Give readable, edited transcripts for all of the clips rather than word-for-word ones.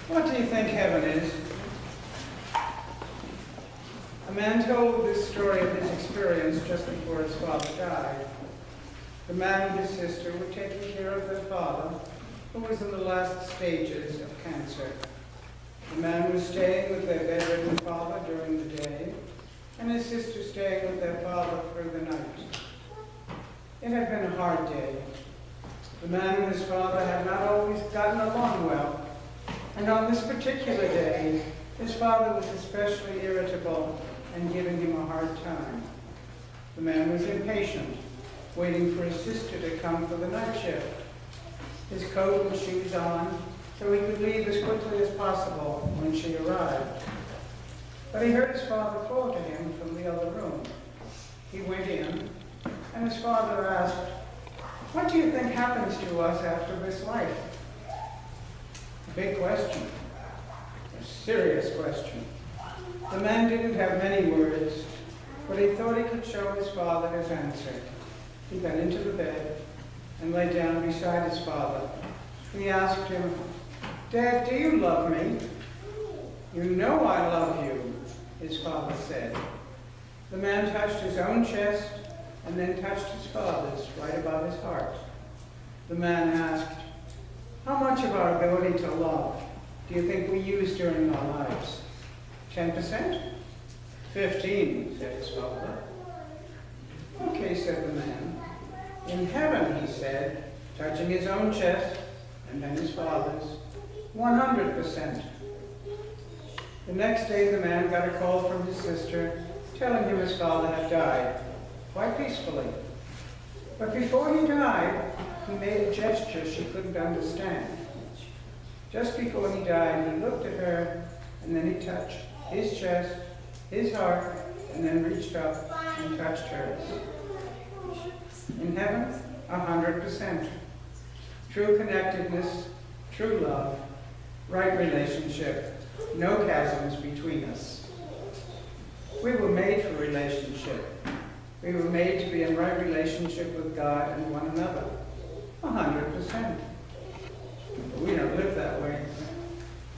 What do you think heaven is? A man told this story of his experience just before his father died. The man and his sister were taking care of their father, who was in the last stages of cancer. The man was staying with their bedridden father during the day, and his sister staying with their father through the night. It had been a hard day. The man and his father had not always gotten along well, and on this particular day, his father was especially irritable and giving him a hard time. The man was impatient, waiting for his sister to come for the night shift. His coat and shoes on, so he could leave as quickly as possible when she arrived. But he heard his father call to him from the other room. He went in, and his father asked, "What do you think happens to us after this life?" A big question, a serious question. The man didn't have many words, but he thought he could show his father his answer. He got into the bed and lay down beside his father. He asked him, "Dad, do you love me?" "You know I love you," his father said. The man touched his own chest and then touched his father's right above his heart. The man asked, "How much of our ability to love do you think we use during our lives?" 10%? 15, said his father. "Okay," said the man. "In heaven," he said, touching his own chest and then his father's, 100%. The next day the man got a call from his sister telling him his father had died, quite peacefully. But before he died, he made a gesture she couldn't understand. Just before he died, he looked at her, and then he touched his chest, his heart, and then reached up and touched hers. In heaven, 100%. True connectedness, true love, right relationship, no chasms between us. We were made for relationship. We were made to be in right relationship with God and one another. 100%. But we don't live that way.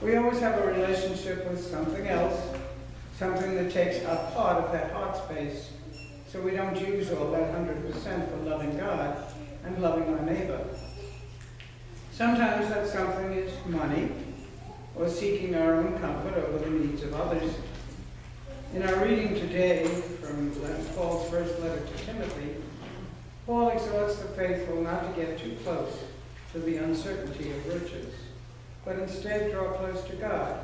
We always have a relationship with something else, something that takes up part of that heart space, so we don't use all that 100% for loving God and loving our neighbor. Sometimes that something is money, or seeking our own comfort over the needs of others. In our reading today from Paul's first letter to Timothy, Paul exhorts the faithful not to get too close to the uncertainty of riches, but instead draw close to God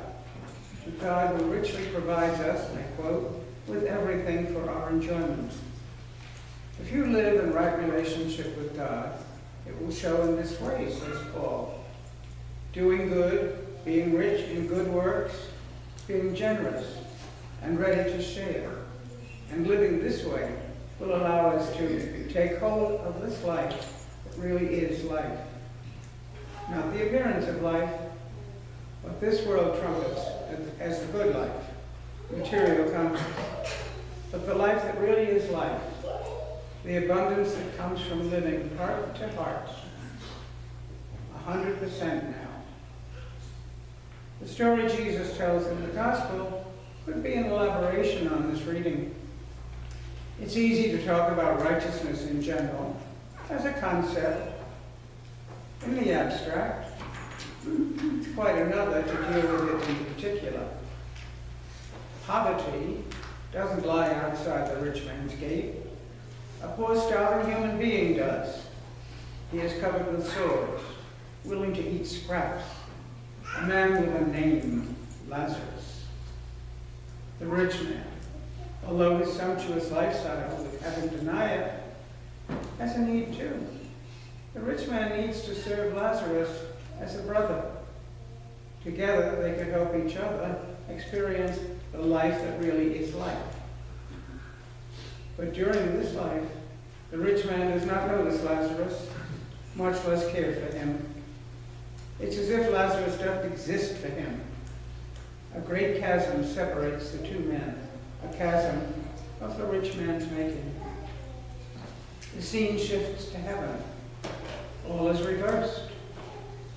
who richly provides us, and I quote, with everything for our enjoyment. If you live in right relationship with God, it will show in this way, says Paul. Doing good, being rich in good works, being generous and ready to share. And living this way will allow us to take hold of this life that really is life. Not the appearance of life, but this world trumpets as the good life, material comfort. But the life that really is life, the abundance that comes from living heart to heart, 100% now. The story Jesus tells in the Gospel could be an elaboration on this reading. It's easy to talk about righteousness in general, as a concept, in the abstract. It's quite another to deal with it in particular. Poverty doesn't lie outside the rich man's gate. A poor, starving human being does. He is covered with sores, willing to eat scraps. A man with a name, Lazarus. The rich man, although his sumptuous lifestyle would have him deny it, has a need too. The rich man needs to serve Lazarus as a brother. Together they could help each other experience the life that really is life. But during this life, the rich man does not notice Lazarus, much less care for him. It's as if Lazarus doesn't exist for him. A great chasm separates the two men, a chasm of the rich man's making. The scene shifts to heaven. All is reversed.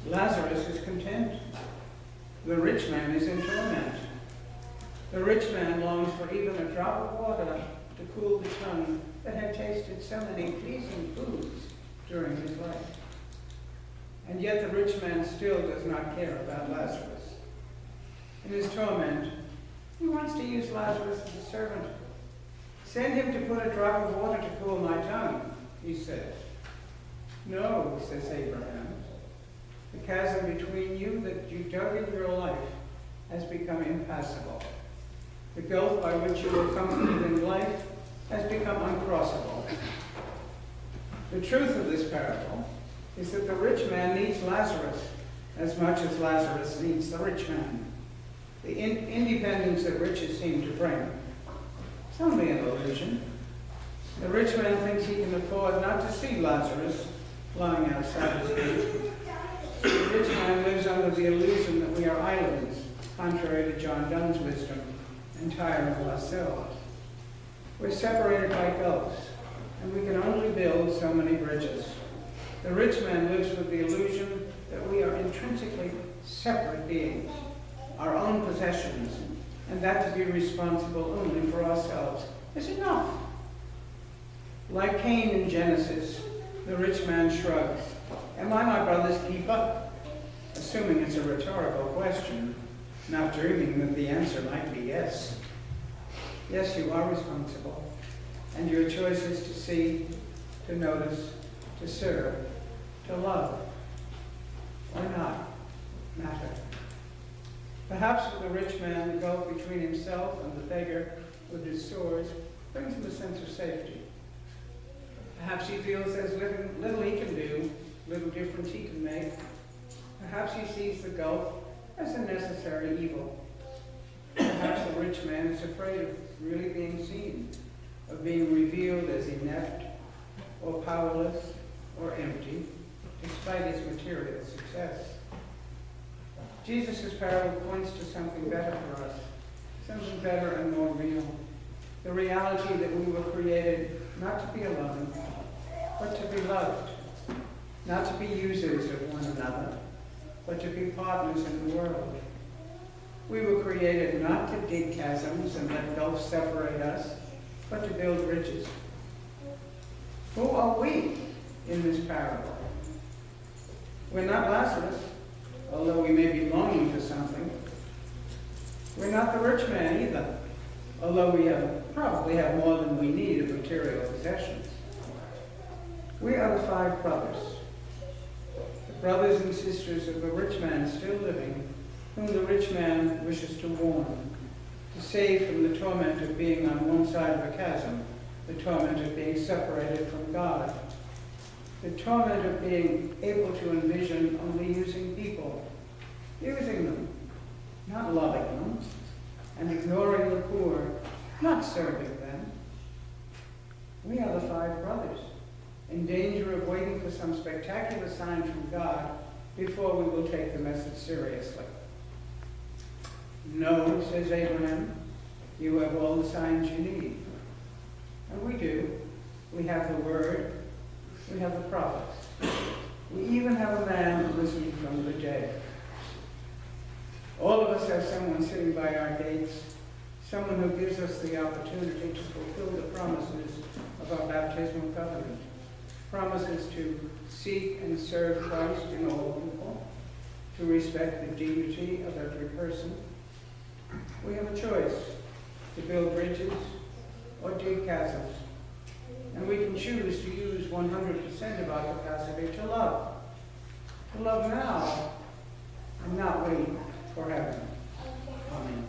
Lazarus is content. The rich man is in torment. The rich man longs for even a drop of water to cool the tongue that had tasted so many pleasing foods during his life. And yet the rich man still does not care about Lazarus. In his torment, he wants to use Lazarus as a servant. Send him to put a drop of water to cool my tongue, he says. No, says Abraham. The chasm between you that you dug in your life has become impassable. The gulf by which you were comforted in life has become uncrossable. The truth of this parable is that the rich man needs Lazarus as much as Lazarus needs the rich man. The independence that riches seem to bring is only an illusion. The rich man thinks he can afford not to see Lazarus lying outside his gate. The rich man lives under the illusion that we are islands, contrary to John Donne's wisdom, entire of ourselves. We're separated by gulfs, and we can only build so many bridges. The rich man lives with the illusion that we are intrinsically separate beings, our own possessions, and that to be responsible only for ourselves is enough. Like Cain in Genesis, the rich man shrugs. Am I my brother's keeper? Assuming it's a rhetorical question, not dreaming that the answer might be yes. Yes, you are responsible, and your choice is to see, to notice, to serve, to love, or not matter. Perhaps for the rich man, the gulf between himself and the beggar with his swords brings him a sense of safety. Perhaps he feels there's little he can do, little difference he can make. Perhaps he sees the gulf as a necessary evil. Perhaps the rich man is afraid of really being seen, of being revealed as inept, or powerless, or empty, despite his material success. Jesus' parable points to something better for us, something better and more real. The reality that we were created not to be alone, but to be loved, not to be users of one another, but to be partners in the world. We were created not to dig chasms and let gulfs separate us, but to build bridges. Who are we in this parable? We're not Lazarus, although we may be longing for something. We're not the rich man either, although we probably have more than we need of material possessions. We are the 5 brothers, the brothers and sisters of the rich man still living, whom the rich man wishes to warn, to save from the torment of being on one side of a chasm, the torment of being separated from God, the torment of being able to envision only using people, using them, not loving them, and ignoring the poor, not serving them. We are the 5 brothers, in danger of waiting for some spectacular sign from God before we will take the message seriously. No, says Abraham, you have all the signs you need. And we do. We have the word, we have the prophets. We even have a man risen from the dead. All of us have someone sitting by our gates, someone who gives us the opportunity to fulfill the promises of our baptismal covenant. Promises to seek and serve Christ in all people, to respect the dignity of every person. We have a choice to build bridges or dig chasms. And we can choose to use 100% of our capacity to love. To love now and not wait forever. Amen.